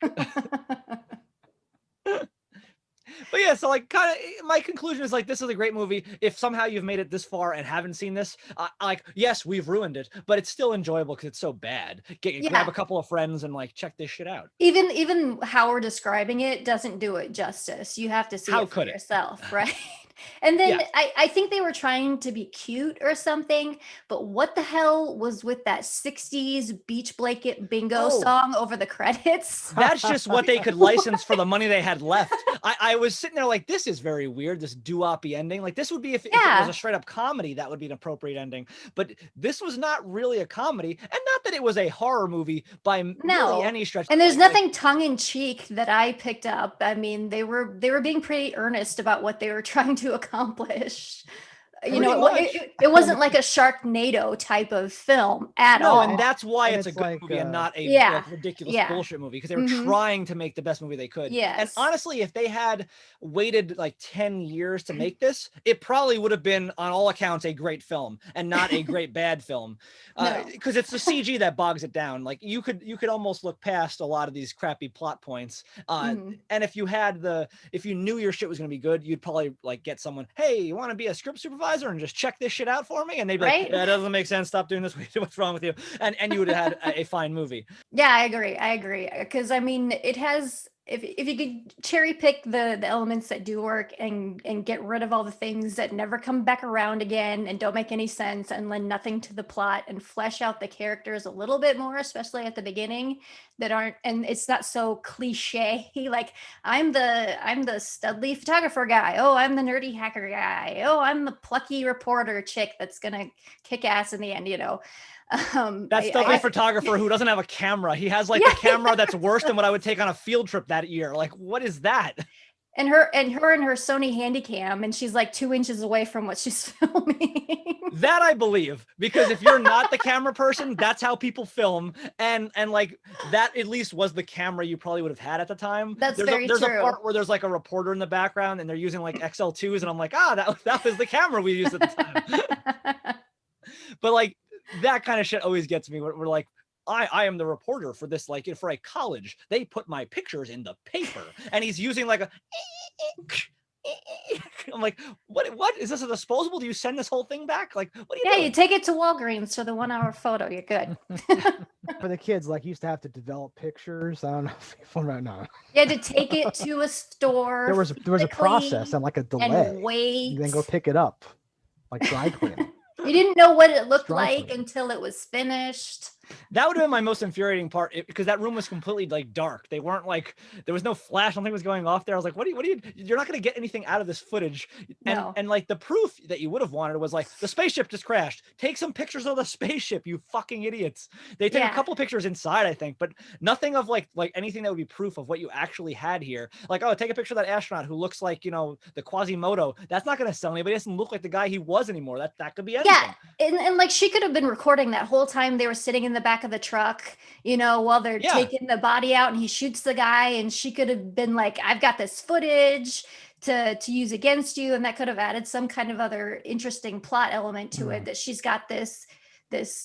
But yeah, so like kind of my conclusion is like, this is a great movie. If somehow you've made it this far and haven't seen this, like, yes, we've ruined it, but it's still enjoyable because it's so bad. Grab a couple of friends and like check this shit out. Even how we're describing it doesn't do it justice. You have to see it for yourself, right? And then I think they were trying to be cute or something, but what the hell was with that 60s beach blanket bingo song over the credits? That's just what they could license for the money they had left. I was sitting there like, this is very weird, this doo-wop-y ending. Like this would be if it was a straight up comedy, that would be an appropriate ending. But this was not really a comedy, and not that it was a horror movie by really any stretch. And there's nothing tongue-in-cheek that I picked up. I mean, they were being pretty earnest about what they were trying to accomplish. You know, it wasn't like a Sharknado type of film at all. And that's why it's a good movie and not a ridiculous bullshit movie, because they were trying to make the best movie they could. And honestly, if they had waited like 10 years to make this, it probably would have been on all accounts a great film and not a great bad film, because it's the CG that bogs it down. Like you could almost look past a lot of these crappy plot points, and if you knew your shit was going to be good, you'd probably like get someone, hey, you want to be a script supervisor and just check this shit out for me? And they'd be like, yeah, it doesn't make sense, stop doing this, what's wrong with you? And you would have had a fine movie. Yeah, I agree, because I mean, it has, if you could cherry pick the elements that do work and get rid of all the things that never come back around again and don't make any sense and lend nothing to the plot, and flesh out the characters a little bit more, especially at the beginning, that aren't, and it's not so cliche, like I'm the studly photographer guy, oh, I'm the nerdy hacker guy, oh, I'm the plucky reporter chick that's gonna kick ass in the end, you know. That studly photographer who doesn't have a camera. He has like a camera that's worse than what I would take on a field trip that year. Like, what is that? And her Sony Handycam, and she's like 2 inches away from what she's filming. That I believe, because if you're not the camera person, that's how people film, and like that at least was the camera you probably would have had at the time. There's a part where there's like a reporter in the background and they're using like XL2s, and I'm like, that was the camera we used at the time. But like that kind of shit always gets me. We're like, I am the reporter for this, like for a college. They put my pictures in the paper, and he's using like a. I'm like, what is this, a disposable? Do you send this whole thing back? Like, what are you doing? You take it to Walgreens for the 1 hour photo. You're good. For the kids, like, used to have to develop pictures. I don't know if people right now. You had to take it to a store. There was a process and like a delay. And wait. Then go pick it up, like dry cleaning. You didn't know what it looked like until it was finished. That would have been my most infuriating part, because that room was completely like dark. They weren't like, there was no flash, nothing was going off there. I was like, what are you, you're not going to get anything out of this footage. And like the proof that you would have wanted was like, the spaceship just crashed. Take some pictures of the spaceship, you fucking idiots. They take a couple pictures inside, I think, but nothing of like anything that would be proof of what you actually had here. Like, oh, take a picture of that astronaut who looks like, you know, the Quasimodo. That's not going to sell anybody. It doesn't look like the guy he was anymore. That could be anything. Yeah, and like she could have been recording that whole time they were sitting in the back of the truck, you know, while they're taking the body out, and he shoots the guy, and she could have been like, I've got this footage to use against you, and that could have added some kind of other interesting plot element to it, that she's got this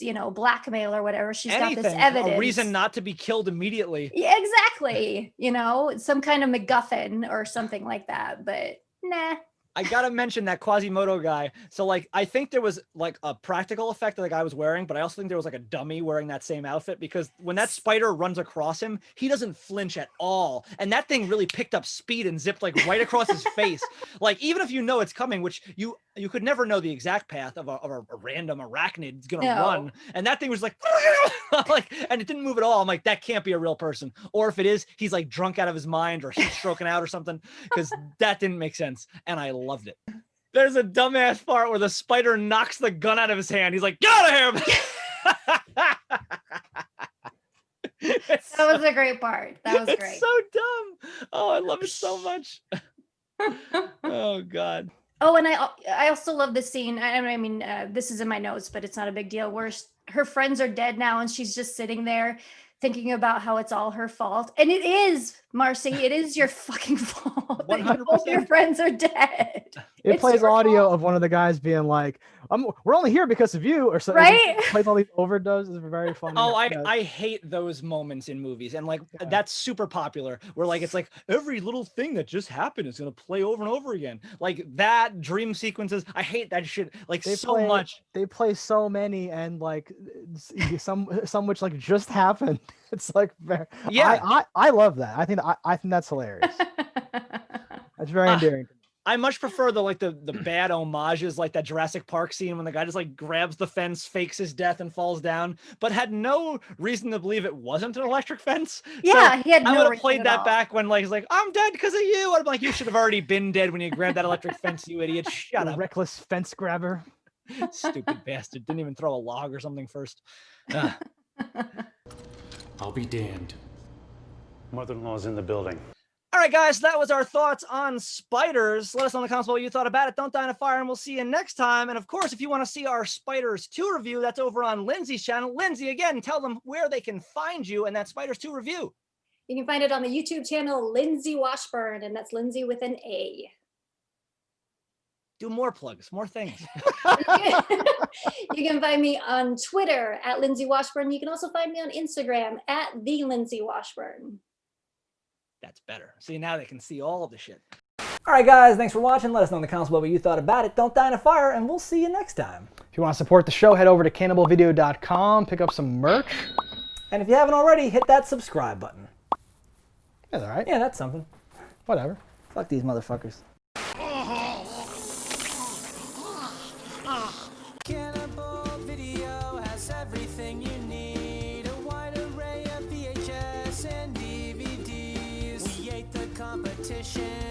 you know, blackmail or whatever, she's got this evidence, a reason not to be killed immediately. Yeah, exactly. You know, some kind of MacGuffin or something like that, but nah. I gotta mention that Quasimodo guy. So like, I think there was like a practical effect that the guy was wearing, but I also think there was like a dummy wearing that same outfit, because when that spider runs across him, he doesn't flinch at all. And that thing really picked up speed and zipped like right across his face. Like, even if you know it's coming, which you could never know the exact path of a random arachnid gonna run. And that thing was like, like, and it didn't move at all. I'm like, that can't be a real person. Or if it is, he's like drunk out of his mind or heat stroking out or something, because that didn't make sense. And I loved it. There's a dumbass part where the spider knocks the gun out of his hand. He's like, get out of here. That was a great part. That was great. It's so dumb. Oh, I love it so much. Oh God. Oh, and I also love this scene. I mean, this is in my notes, but it's not a big deal. Where her friends are dead now, and she's just sitting there thinking about how it's all her fault. And it is, Marcy. It is your fucking fault. 100%. Both your friends are dead. It plays audio of one of the guys being like, we're only here because of you, or something. Right? It plays all these overdoses. It's very funny. Oh, I hate those moments in movies. And like, that's super popular, where like, it's like every little thing that just happened is going to play over and over again. Like that, dream sequences. I hate that shit like much. They play so many, and like some which like just happened. It's like, yeah, I love that. I think that's hilarious. That's very endearing. I much prefer the bad homages, like that Jurassic Park scene when the guy just like grabs the fence, fakes his death, and falls down, but had no reason to believe it wasn't an electric fence. Yeah, so he had no I would have reason played at that all. back when like he's like, I'm dead because of you. I'd be like, you should have already been dead when you grabbed that electric fence, you idiot. Shut up. Reckless fence grabber. Stupid bastard. Didn't even throw a log or something first. I'll be damned. Mother-in-law's in the building. All right, guys, that was our thoughts on spiders. Let us know in the comments what you thought about it. Don't die in a fire, and we'll see you next time. And of course, if you want to see our Spiders 2 review, that's over on Lindsay's channel. Lindsay, again, tell them where they can find you and that Spiders 2 review. You can find it on the YouTube channel Lindsay Washburn, and that's Lindsay with an A. Do more plugs, more things. You can find me on Twitter at Lindsay Washburn. You can also find me on Instagram at the Lindsay Washburn. That's better. See, now they can see all of the shit. All right, guys, thanks for watching. Let us know in the comments what you thought about it. Don't die in a fire, and we'll see you next time. If you want to support the show, head over to cannibalvideo.com, pick up some merch. And if you haven't already, hit that subscribe button. That's all right. Yeah, that's something. Whatever. Fuck these motherfuckers. Cannibal Video has everything you need. A wide array of VHS and DVDs. We ate the competition.